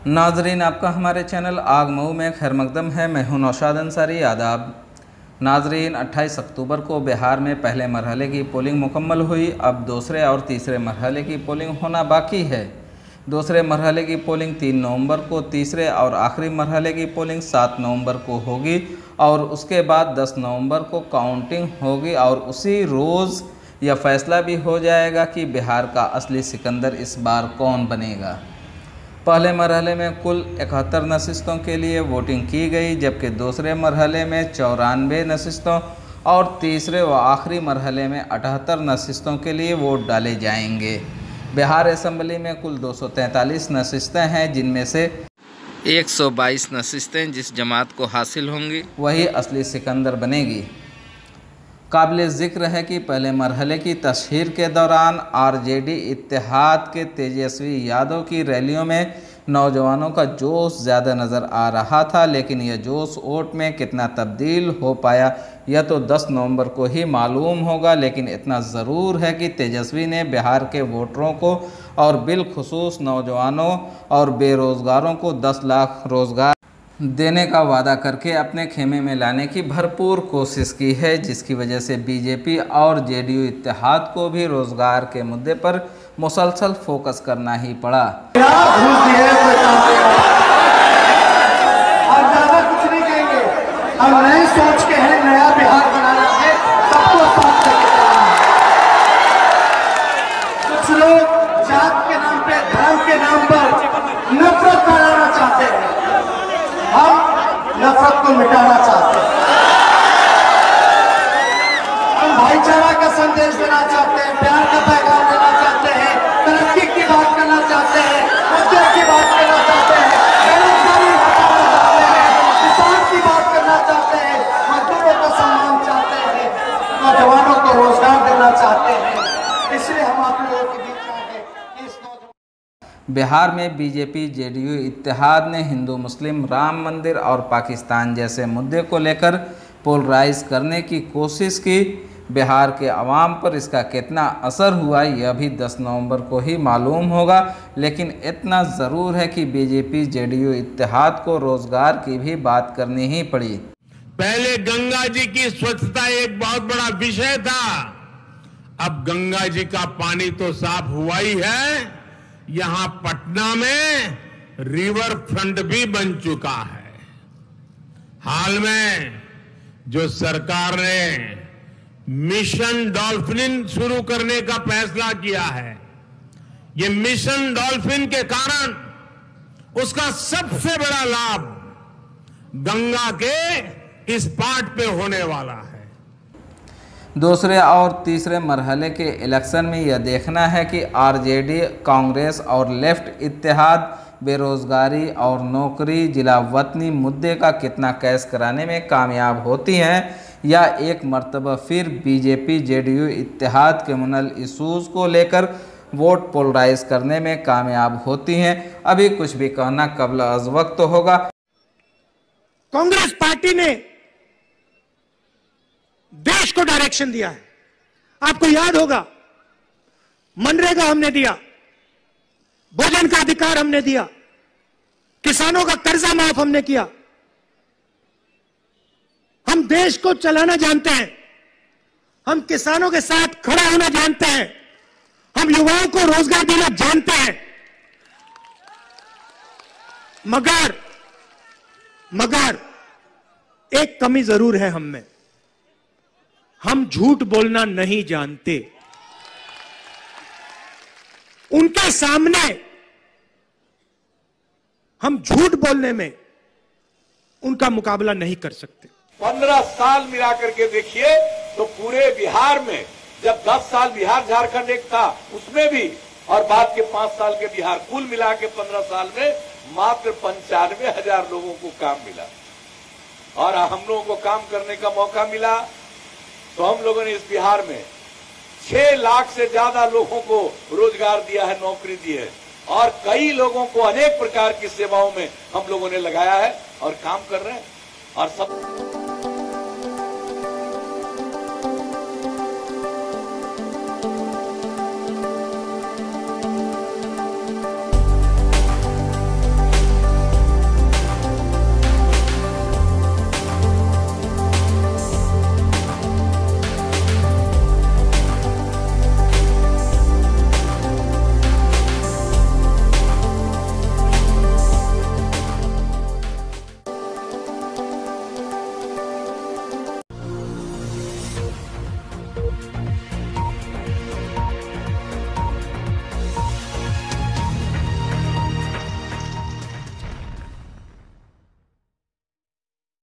नाजरीन, आपका हमारे चैनल आग मऊ में खैर मकदम है। मैं हूं नौशाद अंसारी। आदाब नाजरीन, 28 अक्टूबर को बिहार में पहले मरहले की पोलिंग मुकम्मल हुई। अब दूसरे और तीसरे मरहले की पोलिंग होना बाकी है। दूसरे मरहले की पोलिंग 3 नवंबर को, तीसरे और आखिरी मरहले की पोलिंग 7 नवंबर को होगी और उसके बाद 10 नवंबर को काउंटिंग होगी और उसी रोज़ यह फैसला भी हो जाएगा कि बिहार का असली सिकंदर इस बार कौन बनेगा। पहले मरहले में कुल 71 नशिस्तों के लिए वोटिंग की गई, जबकि दूसरे मरहले में 94 नशिस्तों और तीसरे व आखिरी मरहले में 78 नशिस्तों के लिए वोट डाले जाएंगे। बिहार असेंबली में कुल 243 नशिस्तें हैं, जिनमें से 122 नशिस्तें जिस जमात को हासिल होंगी वही असली सिकंदर बनेगी। काबिल ज़िक्र है कि पहले मरहले की तशहीर के दौरान आरजेडी इत्तेहाद के तेजस्वी यादव की रैलियों में नौजवानों का जोश ज़्यादा नज़र आ रहा था, लेकिन यह जोश वोट में कितना तब्दील हो पाया यह तो 10 नवंबर को ही मालूम होगा। लेकिन इतना ज़रूर है कि तेजस्वी ने बिहार के वोटरों को और बिलखुसूस नौजवानों और बेरोज़गारों को 10 लाख रोज़गार देने का वादा करके अपने खेमे में लाने की भरपूर कोशिश की है, जिसकी वजह से बीजेपी और जेडीयू इत्तेहाद को भी रोजगार के मुद्दे पर मुसलसल फोकस करना ही पड़ा। कुछ नहीं कहेंगे, हम नई सोच के हैं, नया बिहार बनाना है, सबको साथ लेके चलना है। कुछ लोग जात के नाम पे, धर्म के नाम पर नफरत फैलाना चाहते हैं, हम नफरत को मिटाना चाहते हैं। हम भाईचारा का संदेश देना चाहते हैं, प्यार का पैगाम देना चाहते हैं, तरक्की की बात करना चाहते हैं, मुद्दे की बात करना चाहते हैं, बेरोजगारी हटाना चाहते हैं, किसान की बात करना चाहते हैं, मजदूरों को सम्मान चाहते हैं, नौजवानों को रोजगार देना चाहते हैं। इसलिए हम आप लोगों के बीच आए हैं। बिहार में बीजेपी जेडीयू इत्तेहाद ने हिंदू मुस्लिम, राम मंदिर और पाकिस्तान जैसे मुद्दे को लेकर पोलराइज करने की कोशिश की। बिहार के अवाम पर इसका कितना असर हुआ यह भी 10 नवंबर को ही मालूम होगा। लेकिन इतना ज़रूर है कि बीजेपी जेडीयू इत्तेहाद को रोजगार की भी बात करनी ही पड़ी। पहले गंगा जी की स्वच्छता एक बहुत बड़ा विषय था, अब गंगा जी का पानी तो साफ हुआ ही है, यहां पटना में रिवर फ्रंट भी बन चुका है। हाल में जो सरकार ने मिशन डॉल्फिन शुरू करने का फैसला किया है, ये मिशन डॉल्फिन के कारण उसका सबसे बड़ा लाभ गंगा के इस पाट पे होने वाला है। दूसरे और तीसरे मरहले के इलेक्शन में यह देखना है कि आरजेडी, कांग्रेस और लेफ्ट इत्तेहाद बेरोजगारी और नौकरी, जिला वतनी मुद्दे का कितना कैश कराने में कामयाब होती हैं, या एक मर्तबा फिर बीजेपी जेडीयू इत्तेहाद कम्युनल इशूज़ को लेकर वोट पोलराइज करने में कामयाब होती हैं। अभी कुछ भी कहना कबल अज़ वक्त होगा। कांग्रेस पार्टी ने देश को डायरेक्शन दिया है। आपको याद होगा, मनरेगा हमने दिया, भोजन का अधिकार हमने दिया, किसानों का कर्जा माफ हमने किया। हम देश को चलाना जानते हैं, हम किसानों के साथ खड़ा होना जानते हैं, हम युवाओं को रोजगार देना जानते हैं। मगर एक कमी जरूर है हम में, हम झूठ बोलना नहीं जानते। उनके सामने हम झूठ बोलने में उनका मुकाबला नहीं कर सकते। 15 साल मिला करके देखिए तो पूरे बिहार में, जब 10 साल बिहार झारखंड एक था उसमें भी, और बाद के 5 साल के बिहार, कुल मिला के 15 साल में मात्र 95,000 लोगों को काम मिला। और हम लोगों को काम करने का मौका मिला तो हम लोगों ने इस बिहार में 6 लाख से ज्यादा लोगों को रोजगार दिया है, नौकरी दी है, और कई लोगों को अनेक प्रकार की सेवाओं में हम लोगों ने लगाया है और काम कर रहे हैं। और सब